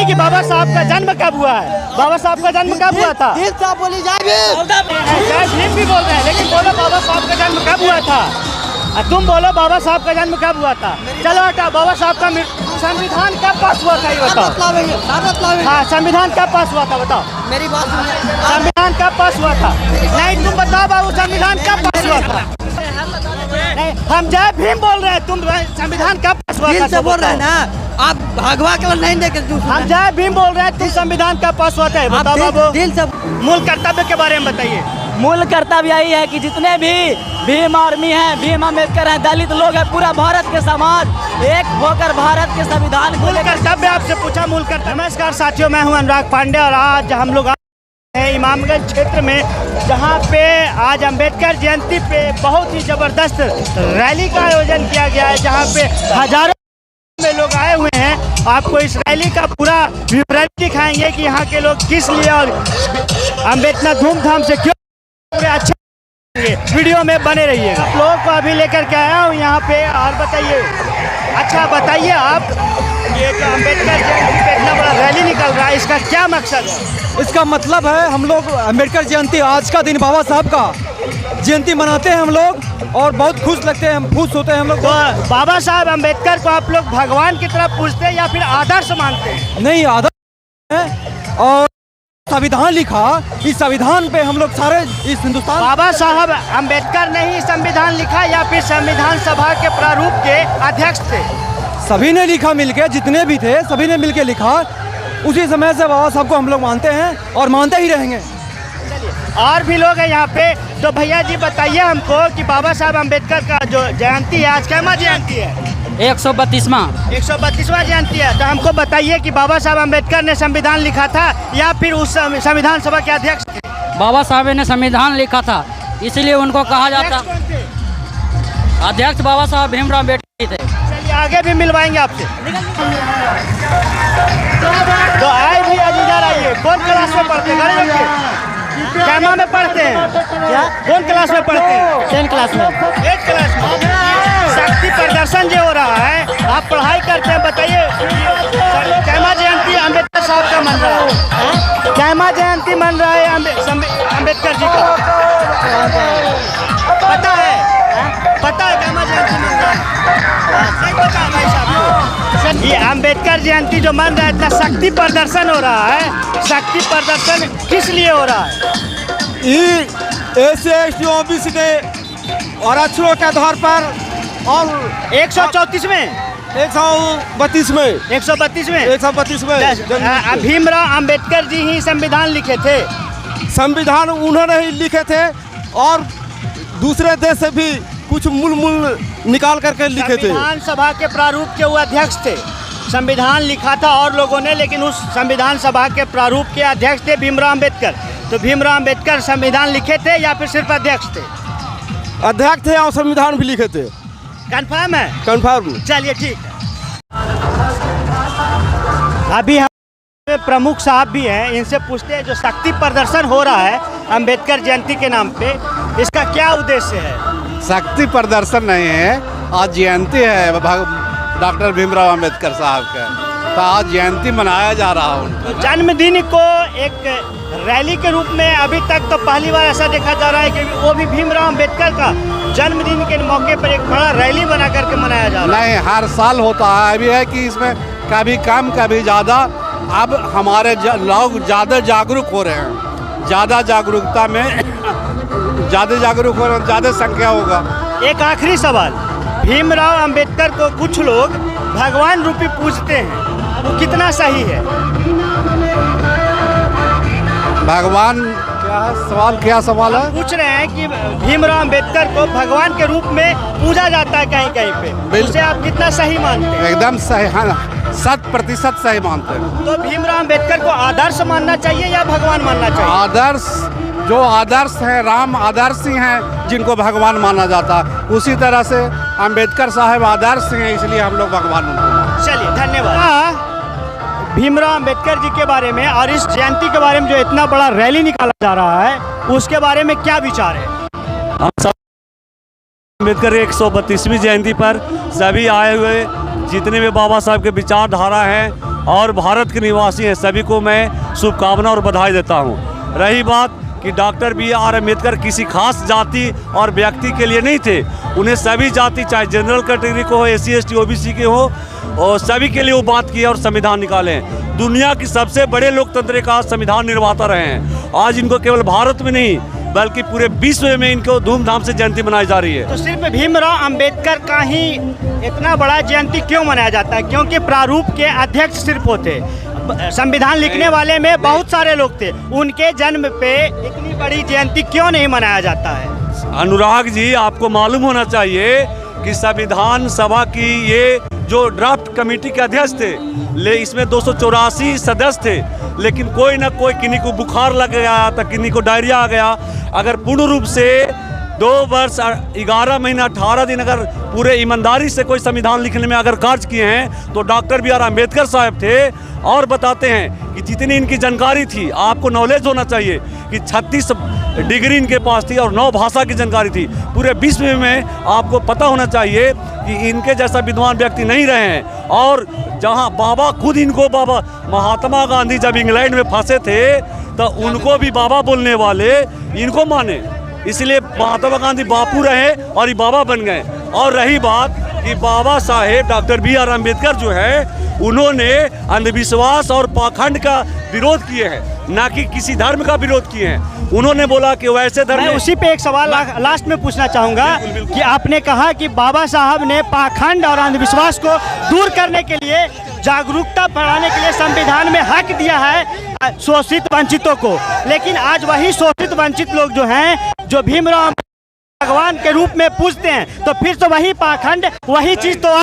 नहीं कि बाबा साहब का जन्म कब हुआ है? बाबा साहब का जन्म कब हुआ था? जय भीम भी बोल रहे हैं, लेकिन बोलो बाबा साहब का जन्म कब हुआ था? तुम बोलो बाबा साहब का जन्म कब हुआ था? चलो हटा, बाबा साहब का संविधान कब पास हुआ था ये बताओ। हाँ, संविधान कब पास हुआ था बताओ, मेरी बात सुनिए। संविधान कब पास हुआ था? नहीं, तुम बताओ बाबू, संविधान कब पास हुआ था? नहीं, हम जय भीम बोल रहे हैं, तुम संविधान कब पास हुआ था? बोल रहे हैं ना आप, भगवा के नहीं देखे। हम जय भीम बोल रहे हैं, तुम संविधान कब पास हुआ था बताओ बाबू। दिल से मूल कर्तव्य के बारे में बताइए। मूल कर्तव्य यही है कि जितने भी भीम आर्मी हैं, भीम अम्बेडकर हैं, दलित लोग हैं, पूरा भारत के समाज एक होकर भारत के संविधान को मूल कर्तव्य आपसे पूछा, मूल कर्तव्य। नमस्कार साथियों, मैं हूं अनुराग पांडे और आज हम लोग हैं इमामगंज क्षेत्र में, जहां पे आज अम्बेडकर जयंती पे बहुत ही जबरदस्त रैली का आयोजन किया गया है, जहां पे हजारों में लोग आए हुए हैं। आपको इस रैली का पूरा विवरण दिखाएंगे कि यहाँ के लोग किस लिए और अम्बेडकर धूमधाम से क्यों पूरे अच्छे वीडियो में बने रहिएगा। लोग को अभी लेकर के आया हूँ यहाँ पे, और बताइए, अच्छा बताइए आप, ये अम्बेडकर जयंती पे इतना बड़ा रैली निकल रहा है, इसका क्या मकसद है? इसका मतलब है हम लोग अम्बेडकर जयंती, आज का दिन बाबा साहब का जयंती मनाते हैं हम लोग और बहुत खुश लगते हैं, हम खुश होते हैं हम लोग। तो बाबा साहब अम्बेडकर को आप लोग भगवान की तरफ पूछते हैं या फिर आदर्श मानते हैं? नहीं, आदर्श है। और संविधान लिखा, इस संविधान पे हम लोग सारे इस हिंदुस्तान। बाबा साहब अम्बेडकर ने ही संविधान लिखा या फिर संविधान सभा के प्रारूप के अध्यक्ष थे? सभी ने लिखा मिलके, जितने भी थे सभी ने मिलके लिखा। उसी समय से बाबा साहब को हम लोग मानते हैं और मानते ही रहेंगे। और भी लोग हैं यहाँ पे, तो भैया जी बताइए हमको कि बाबा साहब अम्बेडकर का जो जयंती है आज कैमा जयंती है? 132वां 132वां जयंती है। तो हमको बताइए कि बाबा साहब अम्बेडकर ने संविधान लिखा था या फिर उस संविधान सभा के अध्यक्ष थे? बाबा साहब ने संविधान लिखा था, इसलिए उनको कहा जाता। अध्यक्ष बाबा साहब भीमराव अम्बेडकर थे। चलिए आगे भी मिलवाएंगे आपसे। तो आए भी आज इधर आइए। कौन क्लास में पढ़ते हैं? कैमा में पढ़ते हैं क्या? कौन क्लास में पढ़ते हैं? 10 क्लास में। 8 क्लास में। शक्ति प्रदर्शन जो हो रहा है, आप पढ़ाई करते हैं, बताइए कैमा जयंती अम्बेडकर साहब का मन रहा है? कैमा जयंती मन रहा है अम्बेडकर जी का? पता है? पता है कैमा जयंती मन रहा है? नहीं पता है भाई साहब। ये अम्बेडकर जयंती जो मन रहा है, इतना शक्ति प्रदर्शन हो रहा है, शक्ति प्रदर्शन किस लिए हो रहा है? SC/ST OBC ने और आरक्षणों के आधार पर और 134 में 132 में 132 में 132 में भीमराव अम्बेडकर जी ही संविधान लिखे थे। संविधान उन्होंने ही लिखे थे और दूसरे देश से भी कुछ मूल निकाल करके लिखे थे। संविधान सभा के प्रारूप के वो अध्यक्ष थे। संविधान लिखा था और लोगों ने, लेकिन उस संविधान सभा के प्रारूप के अध्यक्ष थे भीमराव अम्बेडकर। तो भीमराव अम्बेडकर संविधान लिखे थे या फिर सिर्फ अध्यक्ष थे? अध्यक्ष थे और संविधान भी लिखे थे। कंफर्म है? कंफर्म। चलिए ठीक है। अभी हम प्रमुख साहब भी हैं, इनसे पूछते हैं जो शक्ति प्रदर्शन हो रहा है अम्बेडकर जयंती के नाम पे, इसका क्या उद्देश्य है? शक्ति प्रदर्शन नहीं है, आज जयंती है डॉक्टर भीमराव अम्बेडकर साहब का, तो आज जयंती मनाया जा रहा है उनका। तो जन्मदिन को एक रैली के रूप में अभी तक तो पहली बार ऐसा देखा जा रहा है कि वो भी भीमराव अम्बेडकर का जन्मदिन के मौके पर एक बड़ा रैली बना करके मनाया जा रहा है। नहीं, हर साल होता है। अभी है कि इसमें कभी कम कभी ज़्यादा, अब हमारे लोग ज़्यादा जागरूक हो रहे हैं, ज़्यादा जागरूकता में ज़्यादा जागरूक हो रहे हैं, ज़्यादा संख्या होगा। एक आखिरी सवाल, भीमराव अम्बेडकर को कुछ लोग भगवान रूपी पूजते हैं, वो कितना सही है? भगवान क्या है? सवाल क्या सवाल है? पूछ रहे हैं कि भीमराव अम्बेडकर को भगवान के रूप में पूजा जाता है कहीं कहीं पे, उसे आप कितना सही मानते हैं? एकदम सही, 100% सही मानते हैं। तो भीमराव अम्बेडकर को आदर्श मानना चाहिए या भगवान मानना चाहिए? आदर्श, जो आदर्श हैं, राम आदर्श ही हैं जिनको भगवान माना जाता है, उसी तरह से अम्बेडकर साहब आदर्श हैं, इसलिए हम लोग भगवान उनको। चलिए धन्यवाद। भीमराव अम्बेडकर जी के बारे में और इस जयंती के बारे में जो इतना बड़ा रैली निकाला जा रहा है, उसके बारे में क्या विचार है? हम सब अम्बेडकर 132वीं जयंती पर सभी आए हुए जितने भी बाबा साहब के विचारधारा हैं और भारत के निवासी हैं सभी को मैं शुभकामना और बधाई देता हूं। रही बात कि डॉक्टर BR अम्बेडकर किसी खास जाति और व्यक्ति के लिए नहीं थे, उन्हें सभी जाति चाहे जनरल कैटेगरी को हो, SC ST OBC के हो, और सभी के लिए वो बात की और संविधान निकाले हैं। दुनिया की सबसे बड़े लोकतंत्र का संविधान निर्माता रहे हैं। आज इनको केवल भारत में नहीं बल्कि पूरे विश्व में इनको धूमधाम से जयंती मनाई जा रही है। तो सिर्फ भीमराव अंबेडकर का ही इतना बड़ा जयंती क्यों मनाया जाता है? क्योंकि प्रारूप के अध्यक्ष सिर्फ होते, संविधान लिखने वाले में बहुत सारे लोग थे, उनके जन्म पे इतनी बड़ी जयंती क्यों नहीं मनाया जाता है? अनुराग जी, आपको मालूम होना चाहिए कि संविधान सभा की ये जो ड्राफ्ट कमेटी के अध्यक्ष थे, इसमें 284 सदस्य थे, लेकिन कोई ना कोई, किन्हीं को बुखार लग गया तो किन्हीं को डायरिया आ गया। अगर पूर्ण रूप से 2 वर्ष 11 महीना 18 दिन अगर पूरे ईमानदारी से कोई संविधान लिखने में अगर कार्य किए हैं तो डॉक्टर BR अम्बेडकर साहब थे। और बताते हैं कि जितनी इनकी जानकारी थी, आपको नॉलेज होना चाहिए कि 36 डिग्री इनके पास थी और 9 भाषा की जानकारी थी। पूरे विश्व में आपको पता होना चाहिए कि इनके जैसा विद्वान व्यक्ति नहीं रहे हैं। और जहां बाबा खुद इनको, बाबा महात्मा गांधी जब इंग्लैंड में फंसे थे तो उनको भी बाबा बोलने वाले इनको माने, इसलिए महात्मा गांधी बापू रहे और ये बाबा बन गए। और रही बात कि बाबा साहेब डॉक्टर BR अम्बेडकर जो है, उन्होंने अंधविश्वास और पाखंड का विरोध किए हैं, ना कि किसी धर्म का विरोध किए हैं। उन्होंने बोला कि वैसे धर्म। मैं उसी पे एक सवाल लास्ट में पूछना चाहूँगा कि आपने कहा कि बाबा साहब ने पाखंड और अंधविश्वास को दूर करने के लिए, जागरूकता बढ़ाने के लिए संविधान में हक दिया है शोषित वंचितों को, लेकिन आज वही शोषित वंचित लोग जो हैं, जो भीमराव भगवान के रूप में पूजते हैं, तो फिर तो वही पाखंड, वही चीज तो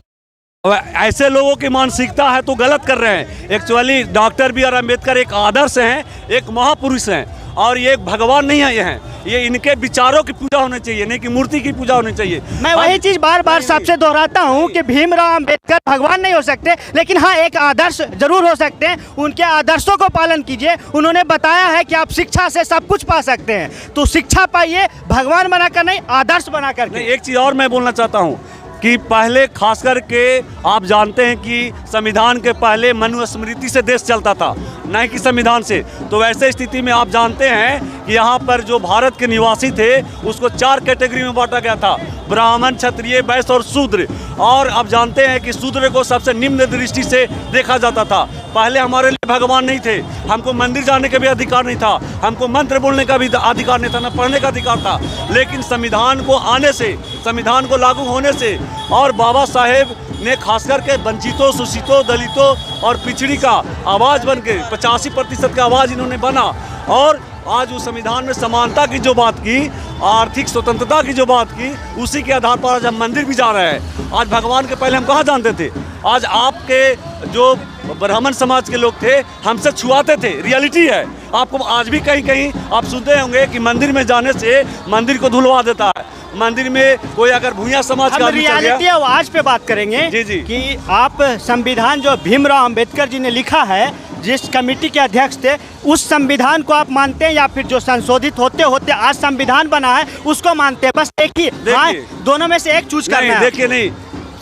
ऐसे लोगों की मानसिकता है तो गलत कर रहे हैं। एक्चुअली डॉक्टर BR अम्बेडकर एक आदर्श हैं, एक महापुरुष हैं और ये एक भगवान नहीं है। ये इनके विचारों की पूजा होनी चाहिए, नहीं कि मूर्ति की पूजा होनी चाहिए। मैं वही चीज बार बार सबसे दोहराता हूँ कि भीमराव अम्बेडकर भगवान नहीं हो सकते, लेकिन हाँ एक आदर्श जरूर हो सकते हैं। उनके आदर्शों को पालन कीजिए। उन्होंने बताया है कि आप शिक्षा से सब कुछ पा सकते हैं, तो शिक्षा पाइए, भगवान बनाकर नहीं, आदर्श बनाकर। एक चीज और मैं बोलना चाहता हूँ कि पहले खास करके आप जानते हैं कि संविधान के पहले मनुस्मृति से देश चलता था, न कि संविधान से। तो वैसे स्थिति में आप जानते हैं कि यहाँ पर जो भारत के निवासी थे उसको 4 कैटेगरी में बांटा गया था, ब्राह्मण, क्षत्रिय, वैश्य और शूद्र। और आप जानते हैं कि शूद्र को सबसे निम्न दृष्टि से देखा जाता था। पहले हमारे लिए भगवान नहीं थे, हमको मंदिर जाने का भी अधिकार नहीं था, हमको मंत्र बोलने का भी अधिकार नहीं था, न पढ़ने का अधिकार था। लेकिन संविधान को आने से, संविधान को लागू होने से और बाबा साहेब ने खास करके वंचितों, शोषितों, दलितों और पिछड़ी का आवाज़ बन के 85% का आवाज़ इन्होंने बना। और आज उस संविधान में समानता की जो बात की, आर्थिक स्वतंत्रता की जो बात की, उसी के आधार पर आज हम मंदिर भी जा रहे हैं। आज भगवान के पहले हम कहाँ जानते थे? आज आपके जो ब्राह्मण समाज के लोग थे हमसे छुआते थे, रियलिटी है। आपको आज भी कहीं कहीं आप सुनते होंगे कि मंदिर में जाने से मंदिर को धुलवा देता है। मंदिर में कोई अगर भूया समाज का रियलिटी है, आज पे बात करेंगे जी कि आप संविधान जो भीमराव अम्बेडकर जी ने लिखा है, जिस कमेटी के अध्यक्ष थे, उस संविधान को आप मानते हैं या फिर जो संशोधित होते होते आज संविधान बना है उसको मानते हैं? बस एक ही, हाँ, दोनों में से एक चूज करना है। देखिए, नहीं,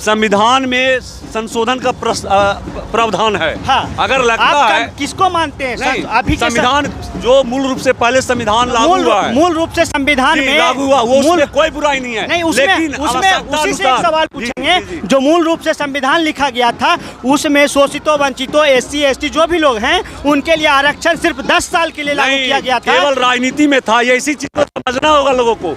संविधान में संशोधन का प्रावधान है। हाँ, अगर लगता है किसको मानते हैं? अभी संविधान जो मूल रूप से पहले संविधान लागू हुआ है, मूल रूप से संविधान में लागू हुआ, वो उसमें कोई बुराई नहीं है। नहीं, उसी से एक सवाल पूछेंगे। जो मूल रूप से संविधान लिखा गया था उसमें शोषितों, वंचितों, SC ST जो भी लोग हैं उनके लिए आरक्षण सिर्फ 10 साल के लिए लागू किया गया था। केवल राजनीति में था, ये इसी चीज को समझना होगा लोगों को।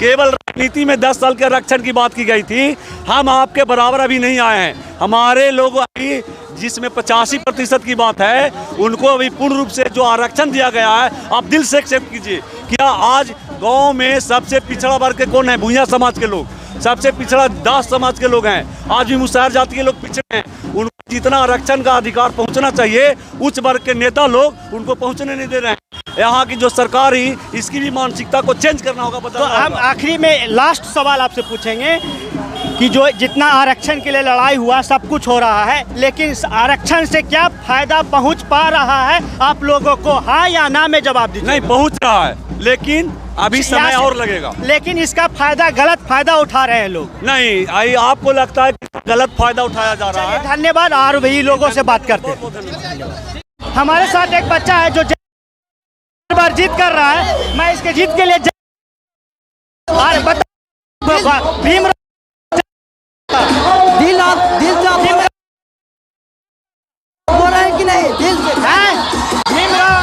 केवल राजनीति में 10 साल के आरक्षण की बात की गई थी। हम आपके बराबर अभी नहीं आए हैं। हमारे लोग अभी, जिसमें 85% की बात है, उनको अभी पूर्ण रूप से जो आरक्षण दिया गया है, आप दिल से एक्सेप्ट कीजिए। क्या आज गांव में सबसे पिछड़ा वर्ग के कौन है? भूया समाज के लोग, सबसे पिछड़ा दास समाज के लोग हैं। आज भी मुसहर जाति के लोग पिछड़े हैं। उनको जितना आरक्षण का अधिकार पहुंचना चाहिए, उच्च वर्ग के नेता लोग उनको पहुंचने नहीं दे रहे हैं। यहाँ की जो सरकार ही, इसकी भी मानसिकता को चेंज करना होगा। तो हम आखिरी में लास्ट सवाल आपसे पूछेंगे कि जो जितना आरक्षण के लिए लड़ाई हुआ सब कुछ हो रहा है, लेकिन इस आरक्षण से क्या फायदा पहुंच पा रहा है आप लोगों को? हाँ या ना में जवाब दीजिए। नहीं पहुंच रहा है, लेकिन अभी समय और लगेगा। लेकिन इसका फायदा, गलत फायदा उठा रहे हैं लोग। नहीं, आई आपको लगता है कि गलत फायदा उठाया जा रहा है? धन्यवाद। और वही लोगों से बात करते हैं। हमारे साथ एक बच्चा है जो बार जीत कर रहा है। मैं इसके जीत के लिए भीम दिल से आप बोल रहे हैं कि नहीं? दिल से भीमराव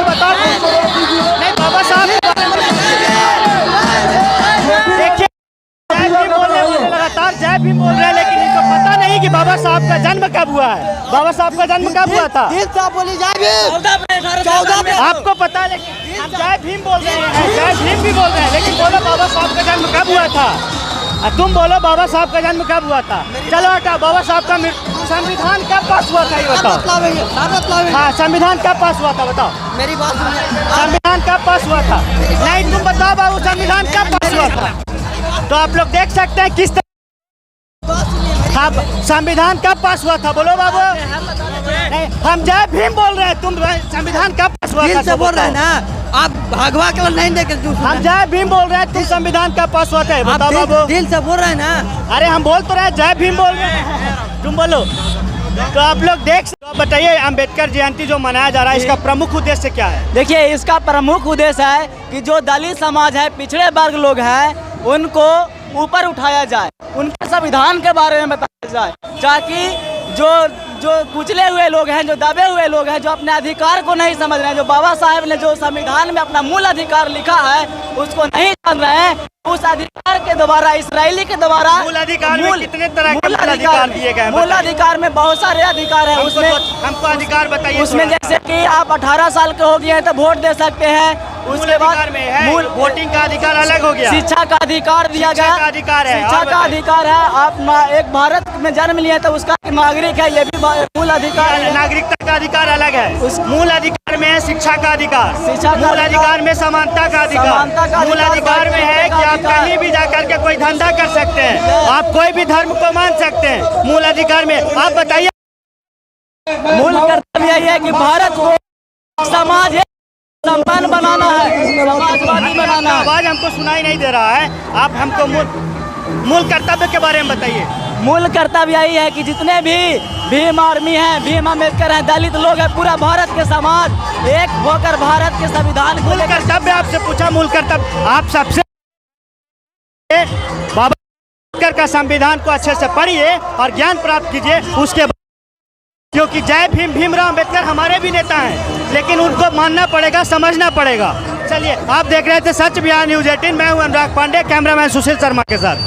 बता नहीं बाबा साहब देखिए, जय भीम बोल रहे हैं, लगातार जय भीम बोल रहे हैं, लेकिन इनको पता नहीं कि बाबा साहब का जन्म कब हुआ है। बाबा साहब का जन्म कब हुआ था? दिल से आप बोली जय भीम। 14 में आपको पता है, लेकिन हम जय भीम बोल रहे हैं, जय भीम भी बोल रहे हैं, लेकिन बोलो बाबा साहब का जन्म कब हुआ था? तुम बोलो बाबा साहब का जन्म कब हुआ था? चलो हटा, बाबा साहब का संविधान कब पास हुआ था ये बताओ। हाँ, संविधान कब पास हुआ था बताओ। मेरी बात सुनिए। संविधान कब पास हुआ था? नहीं, तुम बताओ बाबू, संविधान कब पास हुआ था? तो आप लोग देख सकते हैं किस तरह। हाँ, संविधान कब पास हुआ था बोलो बाबू। नहीं, हम जय भीम बोल रहे हैं, तुम संविधान कब पास हुआ था? दिल से बोल रहे हैं ना, आप भागवा के नहीं देखे। हम जय भीम बोल रहे हैं, तुम संविधान कब पास हुआ था बताओ बाबू। दिल से बोल रहे हैं ना। अरे हम बोल तो रहे जय भीम बोल रहे हैं, तुम बोलो। तो आप लोग बताइए, अंबेडकर जयंती जो मनाया जा रहा है, इसका प्रमुख उद्देश्य क्या है? देखिए, इसका प्रमुख उद्देश्य है कि जो दलित समाज है, पिछड़े वर्ग लोग हैं, उनको ऊपर उठाया जाए, उनके संविधान के बारे में बताया जाए, ताकि जो कुचले हुए लोग हैं, जो दबे हुए लोग हैं, जो अपने अधिकार को नहीं समझ रहे हैं, जो बाबा साहेब ने जो संविधान में अपना मूल अधिकार लिखा है उसको नहीं जान रहे हैं, उस अधिकार के द्वारा, इसराइली के द्वारा, मूल अधिकार में कितने तरह के मूल अधिकार दिए गए हैं? मूल अधिकार में बहुत सारे अधिकार हैं। उसमें हमको अधिकार बताइए। उसमें जैसे कि आप 18 साल के हो गए हैं तो वोट दे सकते हैं। उसके बाद मूल वोटिंग का अधिकार अलग हो गया। शिक्षा का अधिकार दिया गया। शिक्षा का अधिकार है। शिक्षा का अधिकार है। आप एक भारत में जन्म लिए तो उसका नागरिक है, ये भी मूल अधिकार है। नागरिकता का अधिकार अलग है। उस मूल अधिकार में है शिक्षा का अधिकार, शिक्षा का मूल अधिकार में समानता का अधिकार, मूल अधिकार में है कि आप कहीं भी जाकर के कोई धंधा कर सकते हैं, आप कोई भी धर्म को मान सकते हैं। मूल अधिकार में आप बताइए। मूल कर्तव्य यही है कि भारत को समाज संपन्न बनाना है, समाजवादी बनाना है। आवाज हमको सुनाई नहीं दे रहा है, आप हमको मूल कर्तव्य के बारे में बताइए। मूल कर्तव्य यही है कि जितने भी भीम आर्मी हैं, भीम अम्बेडकर हैं, दलित लोग हैं, पूरा भारत के समाज एक होकर भारत के संविधान को मूल कर्तव्य आपसे पूछा। मूल कर्तव्य आप सबसे बाबा अम्बेडकर का संविधान को अच्छे से पढ़िए और ज्ञान प्राप्त कीजिए उसके बाद, क्योंकि जय भीम, भीमराव अम्बेडकर हमारे भी नेता हैं, लेकिन उनको मानना पड़ेगा, समझना पड़ेगा। चलिए, आप देख रहे थे सच बिहार न्यूज़ 18। मैं हूं अनुराग पांडे, कैमरामैन सुशील शर्मा के साथ।